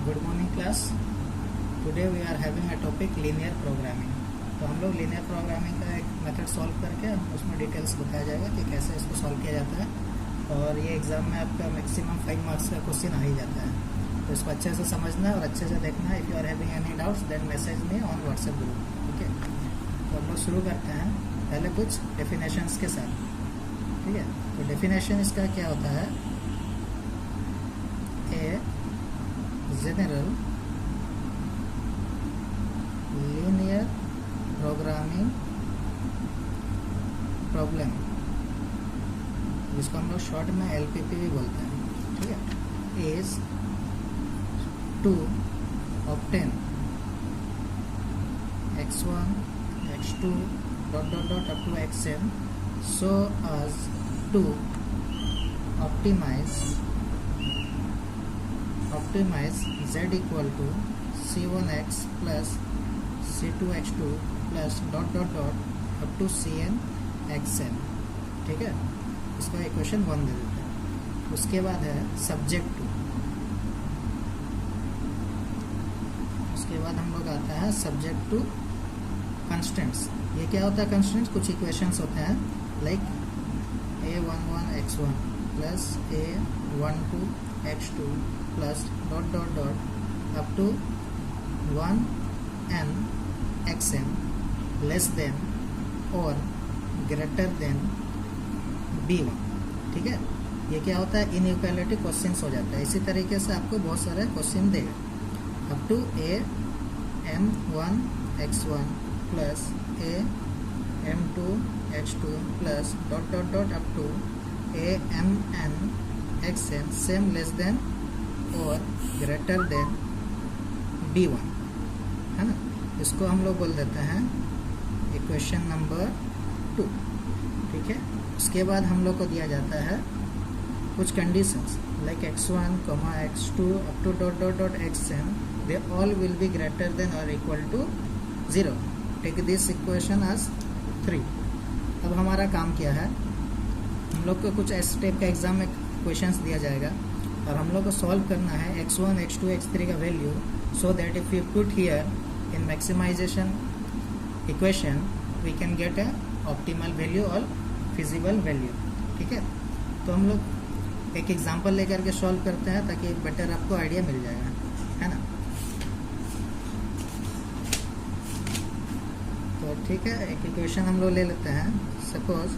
Good morning class. Today we are having a topic linear programming. तो हम लोग linear programming का एक मेथड सॉल्व करके उसमें डिटेल्स बताया जाएगा कि कैसे इसको सॉल्व किया जाता है। और ये एग्ज़ाम में आपका मैक्सिमम 5 मार्क्स का क्वेश्चन आ ही जाता है, तो इसको अच्छे से समझना है और अच्छे से देखना है। If you are having any doubts then message me on WhatsApp group. ठीक है, तो हम लोग शुरू करते हैं पहले कुछ डेफिनेशंस के साथ। ठीक है, तो डेफिनेशन इसका क्या होता है? ए general linear programming problem, जिसको हम लोग शॉर्ट में LPP भी बोलते हैं। ठीक है, is to obtain x1 x2 dot dot dot up to xn so as to optimize z equal to c1x plus c2x2 plus dot dot dot up to cn xn। ठीक है, इसका equation 1 दे देते हैं। उसके बाद है सब्जेक्ट टू। उसके बाद हम लोग आता है सब्जेक्ट टू कंस्टेंट्स। ये क्या होता है? कंस्टेंट्स कुछ इक्वेशंस होते हैं like a11 x1 plus a12 x2 plus dot dot dot up to 1n xn less than और ग्रेटर देन b1। ठीक है, ये क्या होता है? इनइक्वालिटी क्वेश्चंस हो जाता है। इसी तरीके से आपको बहुत सारे क्वेश्चन देगा up to a m1 x1 plus a m2 x2 plus dot dot dot up to a mn xn same less than और ग्रेटर देन b1, है ना। इसको हम लोग बोल देते हैं इक्वेशन नंबर 2। ठीक है, उसके बाद हम लोग को दिया जाता है कुछ conditions like x1, x2 up to dot dot dot xn they all will be greater than or equal to 0। Take this equation as 3। अब हमारा काम क्या है? हम लोग को कुछ ऐसे टाइप का एग्जाम में क्वेश्चंस दिया जाएगा और हम लोग को सॉल्व करना है x1 x2 x3 का value, so that if you put here in maximization equation we can get a optimal value और फिजिबल वैल्यू। ठीक है, तो हम लोग एक एग्जांपल लेकर के सॉल्व करते हैं ताकि बेटर आपको आइडिया मिल जाएगा, है ना। तो ठीक है, एक इक्वेशन हम लोग ले लेते हैं। Suppose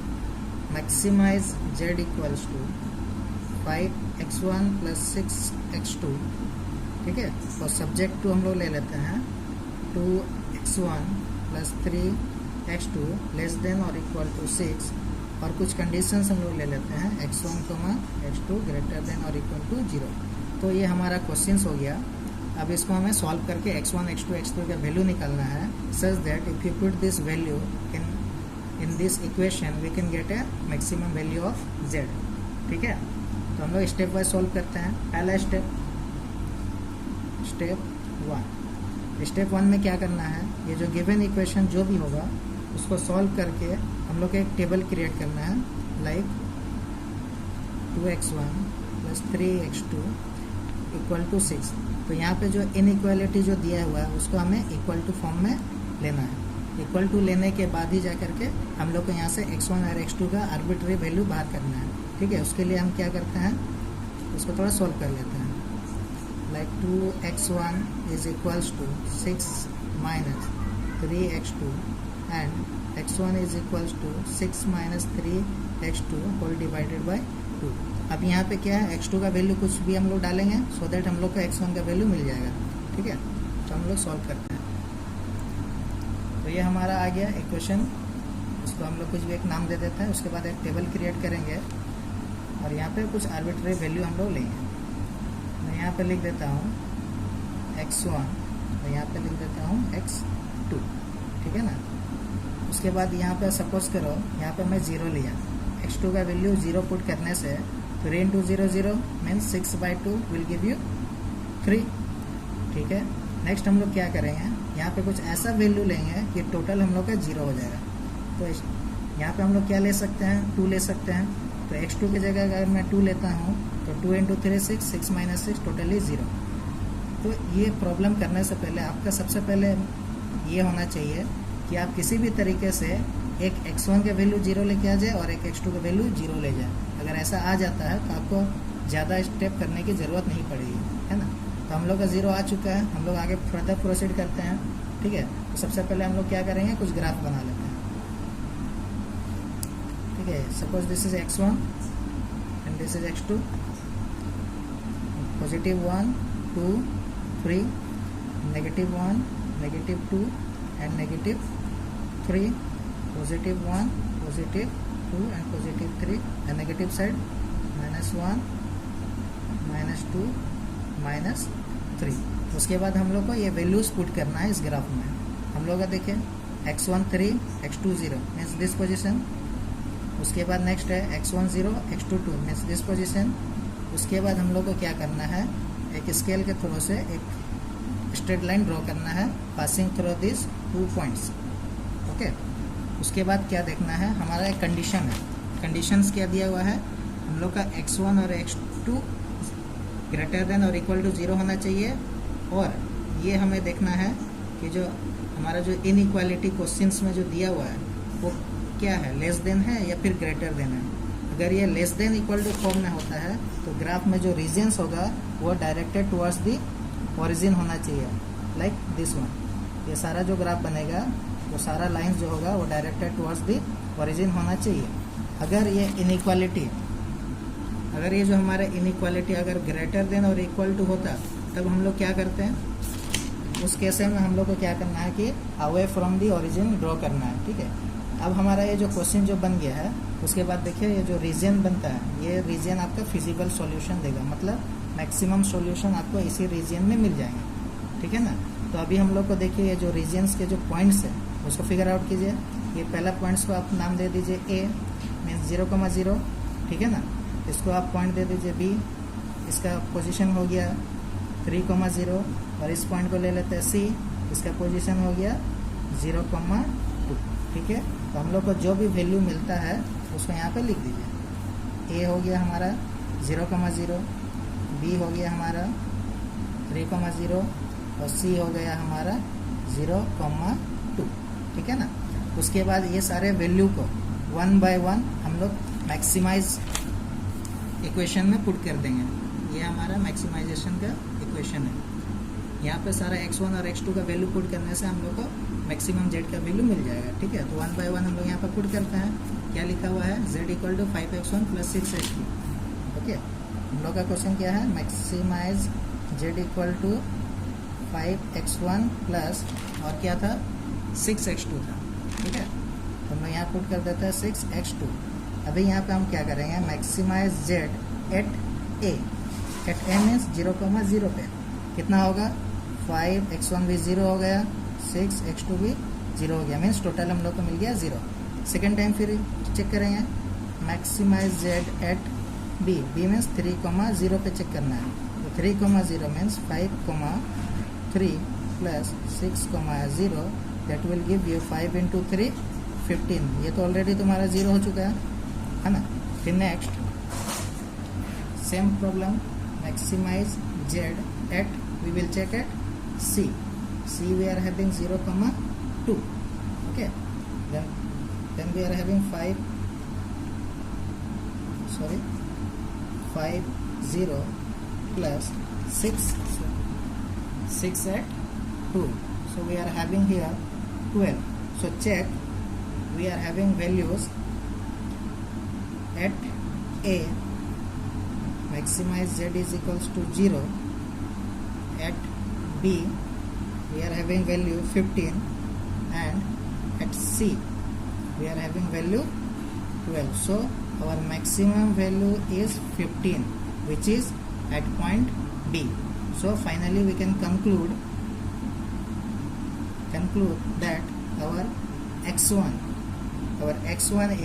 maximize z equals to 5x1 plus 6x2। ठीक है, और सब्जेक्ट टू हम लोग ले लेते हैं 2x1 plus 3x2 less than or equal to 6, और कुछ कंडीशंस हम लोग ले लेते हैं x1, x2 greater than or equal to 0। तो ये हमारा क्वेश्चंस हो गया। अब इसको हमें सॉल्व करके x1, x2, x3 का वैल्यू निकालना है such that if you put this value in this equation we can get a maximum value of z। ठीक है, तो हम लोग स्टेप वाइज सॉल्व करते हैं। पहला स्टेप 1। स्टेप 1 में क्या करना है? ये जो गिवन इक्वेशन जो भी होगा उसको सॉल्व करके हम लोग एक टेबल क्रिएट करना है like 2x1 plus 3x2 equal to 6। तो यहाँ पे जो इनइक्वालिटी जो दिया हुआ है उसको हमें इक्वल टू फॉर्म में लेना है। इक्वल टू लेने के बाद ही जा करके हम लोग को यहाँ से x1 और x2 का आर्बिट्री वैल्यू बाहर करना है। ठीक है, उसके लिए हम क्या करते हैं, उसको थोड़ा सॉल्व कर लेते हैं like 2x1 is equals to 6 minus 3x2 and x1 is equals to 6 minus 3x2 whole divided by 2। अब यहाँ पे क्या है, x2 का वैल्यू कुछ भी हम लोग डालेंगे सो दैट हम लोग को x1 का वैल्यू मिल जाएगा। ठीक है, तो हम लोग सॉल्व करते हैं। तो ये हमारा आ गया इक्वेशन। इसको हम लोग कुछ भी एक नाम दे देते हैं। उसके बाद एक टेबल क्रिएट करेंगे और यहाँ पे कुछ आर्बिट्री वैल्यू हम लोग लेंगे। मैं यहाँ पे लिख देता हूँ x1 और यहाँ पे लिख देता हूँ x2। ठीक है ना। उसके बाद यहाँ पे सपोज करो यहाँ पे मैं 0 लिया, x2 का वैल्यू 0 पुट करने से 3 into 0 0 means 6/2 will give you 3। ठीक है, नेक्स्ट हम लोग क्या करेंगे, यहाँ पे कुछ ऐसा वैल्यू लेंगे कि टोटल हम लोग का 0 हो जाएगा। तो यहाँ पे हम लोग क्या ले सकते हैं, 2 ले सकते हैं। तो x2 की जगह अगर मैं 2 लेता हूँ तो 2 into 3 6, 6 minus 6 टोटली 0। तो ये प्रॉब्लम करने से पहले आपका सबसे पहले ये होना चाहिए कि आप किसी भी तरीके से एक x1 का वैल्यू 0 लेके आ जाए और एक x2 का वैल्यू 0 ले जाए। अगर ऐसा आ जाता है तो आपको ज़्यादा स्टेप करने की ज़रूरत नहीं पड़ेगी, है ना। तो हम लोग का 0 आ चुका है, हम लोग आगे फर्दर प्रोसीड करते हैं, ठीक है। तो सबसे पहले हम लोग क्या करेंगे, कुछ ग्राफ बना लेते हैं, ठीक है। Suppose this is x1 and this is x2, positive 1 2 3, negative 1 negative 2 and negative 3, positive 1 positive 2 and positive 3, and negative side -1 -2 -3। उसके बाद हम लोग को ये वैल्यूज पुट करना है इस ग्राफ में। हम लोग का देखें x1 3 x2 0 means this position. उसके बाद नेक्स्ट है x1 0 x2 2 means this position. उसके बाद हम लोग को क्या करना है, एक स्केल के थ्रू से एक स्ट्रेट लाइन ड्रॉ करना है passing through this 2 points, okay. उसके बाद क्या देखना है, हमारा एक कंडीशन है। कंडीशंस क्या दिया हुआ है, हम लोग का x1 और x2 greater than or equal to 0 होना चाहिए, और ये हमें देखना है कि जो हमारा जो इनइक्वालिटी क्वेश्चंस में जो दिया हुआ है वो क्या है, लेस देन है या फिर ग्रेटर देन है। अगर ये less than equal to form में होता है तो ग्राफ में जो रीजन्स होगा वो डायरेक्टेड टुवर्ड्स दी ओरिजिन होना चाहिए, लाइक दिस वन। ये सारा जो ग्राफ बनेगा वो सारा लाइन जो होगा वो डायरेक्टेड टुवर्ड्स दी ओरिजिन होना चाहिए। अगर ये इनइक्वालिटी, अगर ये जो हमारा इनइक्वालिटी अगर greater than or equal to होता तब हम लोग क्या करते हैं, उस केस में हम लोग को क्या करना है कि away from the origin draw करना है, ठीक है। अब हमारा ये जो क्वेश्चन जो बन गया है उसके बाद देखिए ये जो रीजन बनता है, ये रीजन आपका फिजिबल सॉल्यूशन देगा, मतलब मैक्सिमम सॉल्यूशन आपको इसी रीजन में मिल जाएंगे, ठीक है ना। तो अभी हम लोग को देखिए ये जो रीजन्स के जो पॉइंट्स है उसको फिगर आउट कीजिए। ये पहला पॉइंट्स को आप नाम दे दीजिए a मीन्स 0,0, ठीक है ना। इसको आप पॉइंट दे दीजिए b, इसका पोजीशन हो गया 3,0, और इस पॉइंट को ले लेते हैं c, इसका पोजीशन हो गया 0,2, ठीक है। तो हम लोग को जो भी वैल्यू मिलता है उसको यहाँ पे लिख दीजिए। a हो गया हमारा 0,0, b हो गया हमारा 3,0 और c हो गया हमारा 0,2, ठीक है ना। उसके बाद ये सारे वैल्यू को 1 बाय 1 हम लोग मैक्सिमाइज इक्वेशन में पुट कर देंगे। ये हमारा मैक्सिमाइजेशन का इक्वेशन है। यहाँ पे सारा x1 और x2 का वैल्यू पुट करने से हम लोग को मैक्सिमम z का वैल्यू मिल जाएगा, ठीक है। तो 1 बाय 1 हम लोग यहाँ पे पुट करते हैं। क्या लिखा हुआ है, z equal to 5x1 plus 6x2, okay. हम लोग का क्वेश्चन क्या है, maximize z equal to 5x1 plus और क्या था 6x2 था, ठीक है। तो हम लोग यहाँ पुट कर देते हैं 6x2। अभी यहाँ पे हम क्या करेंगे, maximize z at a means 0,0 पे कितना होगा, 5x1 भी 0 हो गया, 6x2 भी 0 हो गया, मीन्स टोटल हम लोग को मिल गया 0। सेकेंड टाइम फिर चेक करेंगे, maximize z at b means 3,0 पे चेक करना है। तो 3,0 means 5,3 plus 6,0 that will give you 5 into 3 15। ये तो ऑलरेडी तुम्हारा 0 हो चुका है ना। फिर next same problem, maximize z at, we will check at c we are having 0,2, okay, then we are having 5 0 plus 6 at 2, so we are having here 12. So check, we are having values at a, maximize z is equals to 0, at b we are having value 15, and at c we are having value 12. So our maximum value is 15, which is at point B. So finally we can conclude that our x1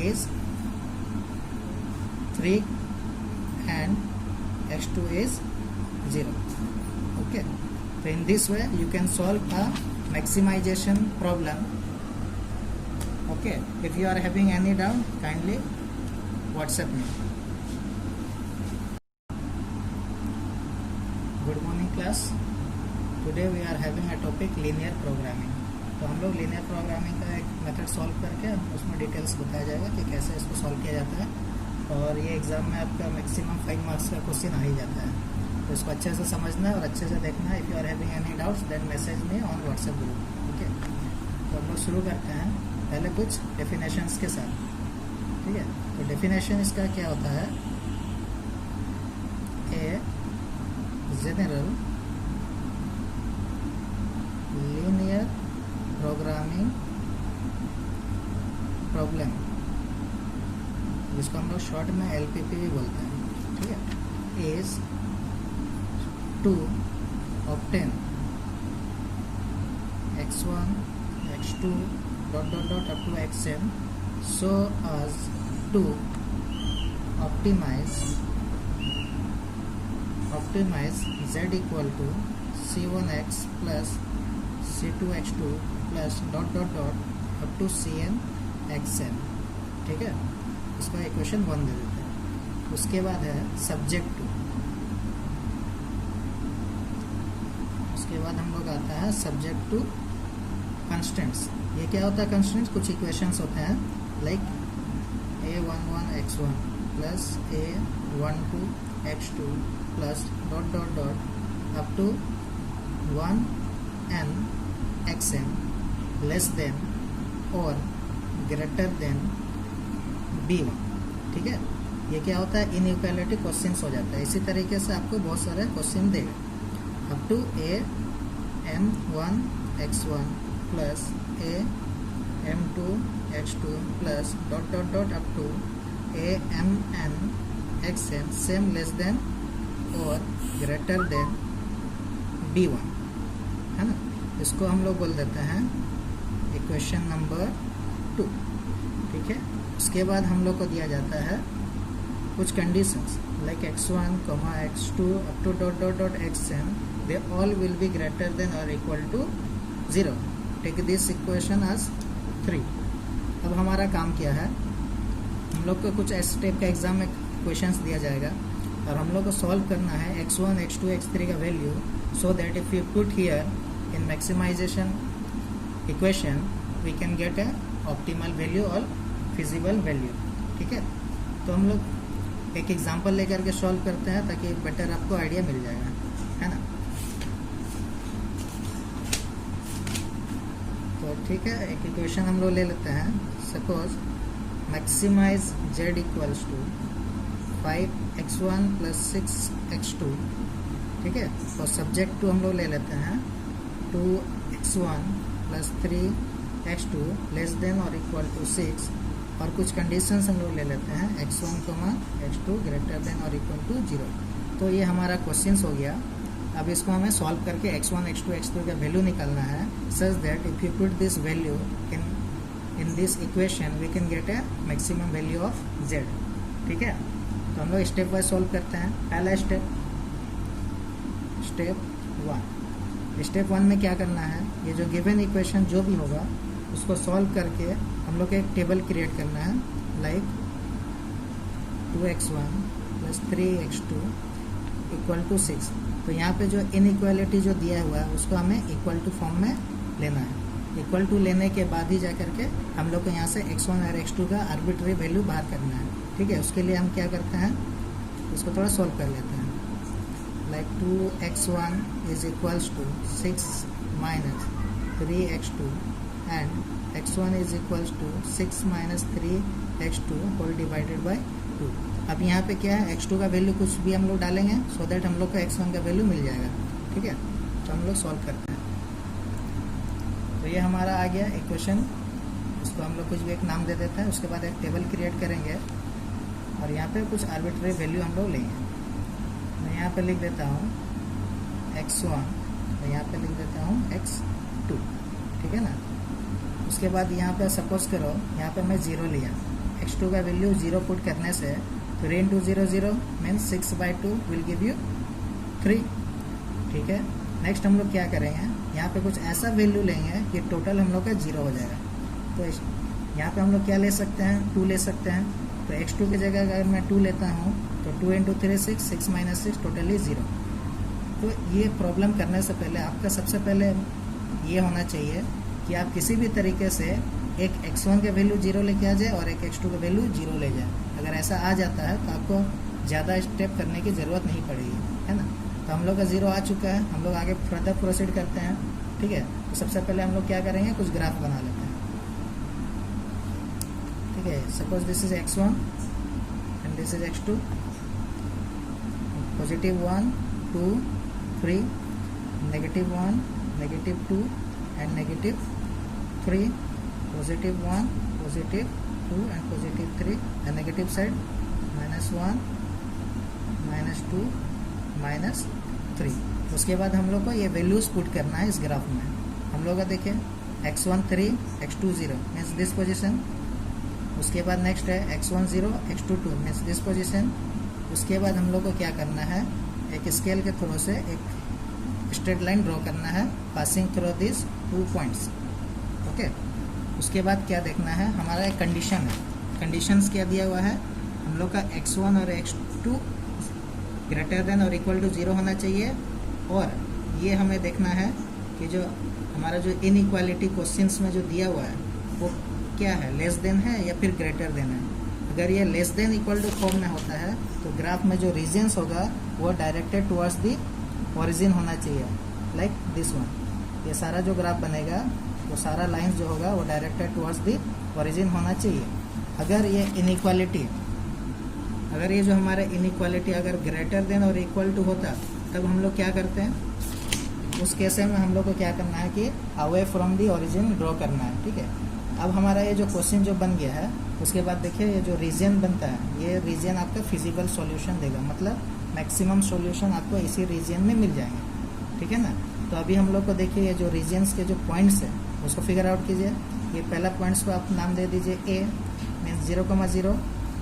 is 3 and x2 is 0. Okay, so in this way you can solve a maximization problem. Okay, if you are having any doubt, kindly WhatsApp me. Good morning class. Today we are having a topic linear programming. तो हम लोग linear programming का एक method solve करके उसमें details बताया जाएगा कि कैसे इसको सॉल्व किया जाता है। और ये एग्ज़ाम में आपका मैक्सिमम 5 मार्क्स का क्वेश्चन आ ही जाता है, तो इसको अच्छे से समझना है और अच्छे से देखना है। If you are having any doubts then message me on WhatsApp group. ठीक है, तो हम लोग शुरू करते हैं पहले कुछ डेफिनेशंस के साथ। ठीक है, तो डेफिनेशन इसका क्या होता है? A general linear programming problem, जिसको हम लोग शॉर्ट में LPP भी बोलते हैं। ठीक है, is to obtain x1 x2 dot dot dot up to xn so as to optimize z equal to c1x plus c2x2 plus dot dot dot up to cn xn। ठीक है, इसका equation 1 दे देते हैं। उसके बाद है सब्जेक्ट टू, उसके बाद हम लोग आता है सब्जेक्ट टू कंस्टेंट्स। ये क्या होता है कंस्टेंट्स? कुछ इक्वेशंस होते हैं like a11 x1 plus a12 x2 plus dot dot dot up to 1n xn less than और ग्रेटर देन b1। ठीक है, ये क्या होता है? इनइक्वालिटी क्वेश्चंस हो जाता है। इसी तरीके से आपको बहुत सारे क्वेश्चन देगा up to am1 x1 plus am2 x2 plus dot dot dot up to amn xn same less than और ग्रेटर देन b1, है ना। इसको हम लोग बोल देते हैं इक्वेशन नंबर 2। ठीक है, उसके बाद हम लोग को दिया जाता है कुछ conditions like x1, x2 up to dot dot dot xn, they all will be greater than or equal to 0। Take this equation as 3। अब हमारा काम क्या है? हम लोग को कुछ ऐसे टाइप का एग्जाम में क्वेश्चंस दिया जाएगा और हम लोग को सॉल्व करना है x1, x2, x3 का value, so that if you put here in maximization equation we can get a optimal value और फिजिबल वैल्यू। ठीक है, तो हम लोग एक एग्जांपल लेकर के सॉल्व करते हैं ताकि बेटर आपको आइडिया मिल जाएगा, है ना। तो ठीक है, एक इक्वेशन हम लोग ले लेते हैं। Suppose maximize z equals to 5x1 plus 6x2। ठीक है, और सब्जेक्ट टू हम लोग ले लेते हैं 2x1 plus 3x2 less than or equal to 6, और कुछ कंडीशंस हम लोग ले लेते हैं x1, x2 greater than or equal to 0। तो ये हमारा क्वेश्चंस हो गया। अब इसको हमें सॉल्व करके x1, x2, x3 का वैल्यू निकालना है such that if you put this value in this equation we can get a maximum value of z। ठीक है, तो हम लोग स्टेप वाइज सॉल्व करते हैं। पहला स्टेप 1। स्टेप 1 में क्या करना है? ये जो गिवन इक्वेशन जो भी होगा उसको सॉल्व करके हम लोग एक टेबल क्रिएट करना है like 2x1 plus 3x2 equal to 6। तो यहाँ पे जो इनइक्वालिटी जो दिया हुआ है उसको हमें इक्वल टू फॉर्म में लेना है। इक्वल टू लेने के बाद ही जा करके हम लोग को यहाँ से x1 और x2 का आर्बिट्री वैल्यू बाहर करना है। ठीक है, उसके लिए हम क्या करते हैं, इसको थोड़ा सॉल्व कर लेते हैं। Like 2x1 is equals to 6 minus 3x2 and x1 is equals to 6 minus 3x2 whole divided by 2। अब यहाँ पे क्या है, x2 का वैल्यू कुछ भी हम लोग डालेंगे सो दैट हम लोग को x1 का वैल्यू मिल जाएगा। ठीक है, तो हम लोग सॉल्व करते हैं। तो ये हमारा आ गया इक्वेशन। इसको हम लोग कुछ भी एक नाम दे देते हैं। उसके बाद एक टेबल क्रिएट करेंगे और यहाँ पे कुछ आर्बिट्री वैल्यू हम लोग लेंगे। मैं यहाँ पे लिख देता हूँ x1 और यहाँ पे लिख देता हूँ x2। ठीक है ना। उसके बाद यहाँ पे सपोज करो यहाँ पे मैं 0 लिया, x2 का वैल्यू 0 पुट करने से 3 into 0 0 means 6/2 will give you 3। ठीक है, नेक्स्ट हम लोग क्या करेंगे, यहाँ पे कुछ ऐसा वैल्यू लेंगे कि टोटल हम लोग का 0 हो जाएगा। तो यहाँ पे हम लोग क्या ले सकते हैं, 2 ले सकते हैं। तो x2 की जगह अगर मैं 2 लेता हूँ तो 2 into 3 6, 6 minus 6 टोटली 0। तो ये प्रॉब्लम करने से पहले आपका सबसे पहले ये होना चाहिए कि आप किसी भी तरीके से एक x1 के वैल्यू 0 लेके आ जाए और एक x2 का वैल्यू 0 ले जाए। अगर ऐसा आ जाता है तो आपको ज़्यादा स्टेप करने की ज़रूरत नहीं पड़ेगी, है ना। तो हम लोग का 0 आ चुका है, हम लोग आगे फर्दर प्रोसीड करते हैं, ठीक है। तो सबसे पहले हम लोग क्या करेंगे, कुछ ग्राफ बना लेते हैं, ठीक है। Suppose this is x1 and this is x2, positive 1 2 3, negative 1 negative 2 and negative 3, positive 1 positive 2 and positive 3, and negative side -1 -2 -3। उसके बाद हम लोग को ये वैल्यूज पुट करना है इस ग्राफ में। हम लोग का देखिए x1 3 x2 0 means this position. उसके बाद नेक्स्ट है x1 0 x2 2 means this position. उसके बाद हम लोग को क्या करना है, एक स्केल के थ्रू से एक स्ट्रेट लाइन ड्रॉ करना है passing through this 2 points, okay. उसके बाद क्या देखना है, हमारा एक कंडीशन है, कंडीशंस क्या दिया हुआ है, हम लोग का x1 और x2 greater than or equal to 0 होना चाहिए। और ये हमें देखना है कि जो हमारा जो इनइक्वालिटी क्वेश्चंस में जो दिया हुआ है वो क्या है, लेस देन है या फिर ग्रेटर देन है। अगर ये less than equal to form में होता है तो ग्राफ में जो रीजन्स होगा वो डायरेक्टेड टुवर्ड्स दी ओरिजिन होना चाहिए, लाइक दिस वन। ये सारा जो ग्राफ बनेगा वो सारा लाइंस जो होगा वो डायरेक्टेड टुवर्ड्स दी ओरिजिन होना चाहिए। अगर ये इनइक्वालिटी, अगर ये जो हमारा इनइक्वालिटी अगर greater than or equal to होता तब हम लोग क्या करते हैं, उस केस में हम लोग को क्या करना है कि away from the origin draw करना है, ठीक है। अब हमारा ये जो क्वेश्चन जो बन गया है उसके बाद देखिए ये जो रीजन बनता है, ये रीजन आपका फिजिबल सॉल्यूशन देगा, मतलब मैक्सिमम सॉल्यूशन आपको इसी रीजन में मिल जाएंगे, ठीक है ना। तो अभी हम लोग को देखिए ये जो रीजन्स के जो पॉइंट्स है उसको फिगर आउट कीजिए। ये पहला पॉइंट्स को आप नाम दे दीजिए a मीन्स 0,0,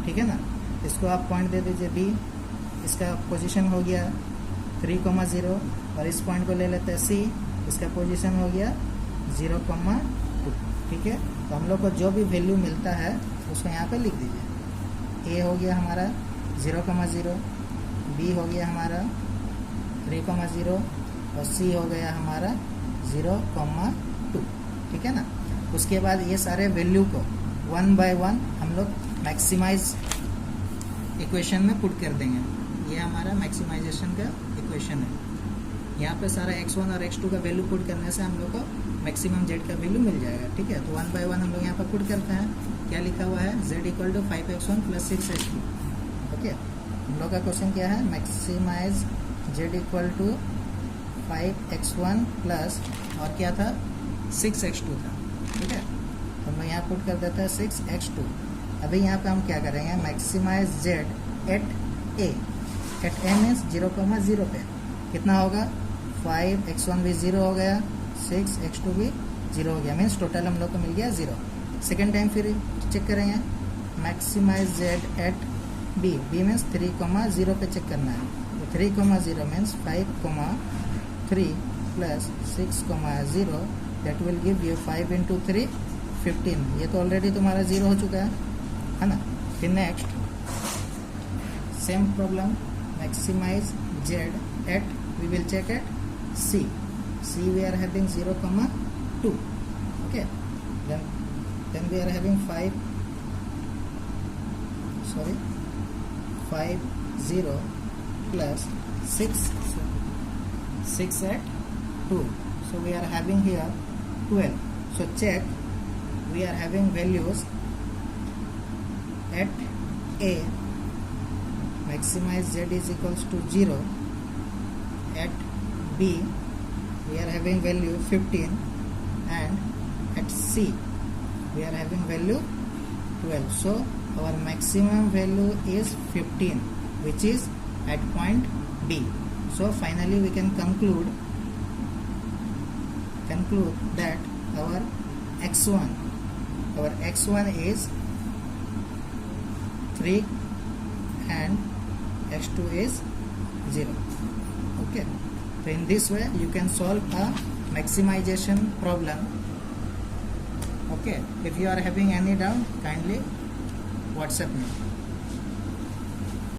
ठीक है ना। इसको आप पॉइंट दे दीजिए b, इसका पोजीशन हो गया 3,0 और इस पॉइंट को ले लेते हैं c, इसका पोजीशन हो गया 0,2, ठीक है। तो हम लोग को जो भी वैल्यू मिलता है उसको यहाँ पे लिख दीजिए। a हो गया हमारा 0,0, b हो गया हमारा 3,0 और c हो गया हमारा 0,2, ठीक है ना। उसके बाद ये सारे वैल्यू को 1 बाय 1 हम लोग मैक्सिमाइज इक्वेशन में पुट कर देंगे। ये हमारा मैक्सिमाइजेशन का इक्वेशन है। यहाँ पे सारा x1 और x2 का वैल्यू पुट करने से हम लोग को मैक्सिमम z का वैल्यू मिल जाएगा, ठीक है। तो 1 बाय 1 हम लोग यहाँ पर पुट करते हैं। क्या लिखा हुआ है, z equal to 5x1 plus 6x2, okay. हम लोग का क्वेश्चन क्या है, maximize z equal to 5x1 plus और क्या था 6x2 था, ठीक है। तो हम लोग यहाँ पुट कर देते हैं 6x2। अभी यहाँ पे हम क्या करेंगे, maximize z at a means 0,0 पे कितना होगा, 5x1 भी 0 हो गया, 6x2 भी 0 हो गया, मीन्स टोटल हम लोग को मिल गया 0। सेकेंड टाइम फिर चेक करेंगे, maximize z at b, b means 3,0 पे चेक करना है। तो 3,0 means 5,3 plus 6,0 that will give you 5 into 3 15। ये तो ऑलरेडी तुम्हारा 0 हो चुका है ना। फिर next same problem, maximize z at, we will check at c we are having 0,2, okay। then we are having 5 plus 6 at 2, so we are having here 12. So check, we are having values at a, maximize z is equals to 0, at b we are having value 15, and at c we are having value 12. So our maximum value is 15, which is at point b. So finally we can conclude that our x1 is 3 and x2 is 0, okay। So in this way you can solve a maximization problem, okay। If you are having any doubt, kindly WhatsApp me.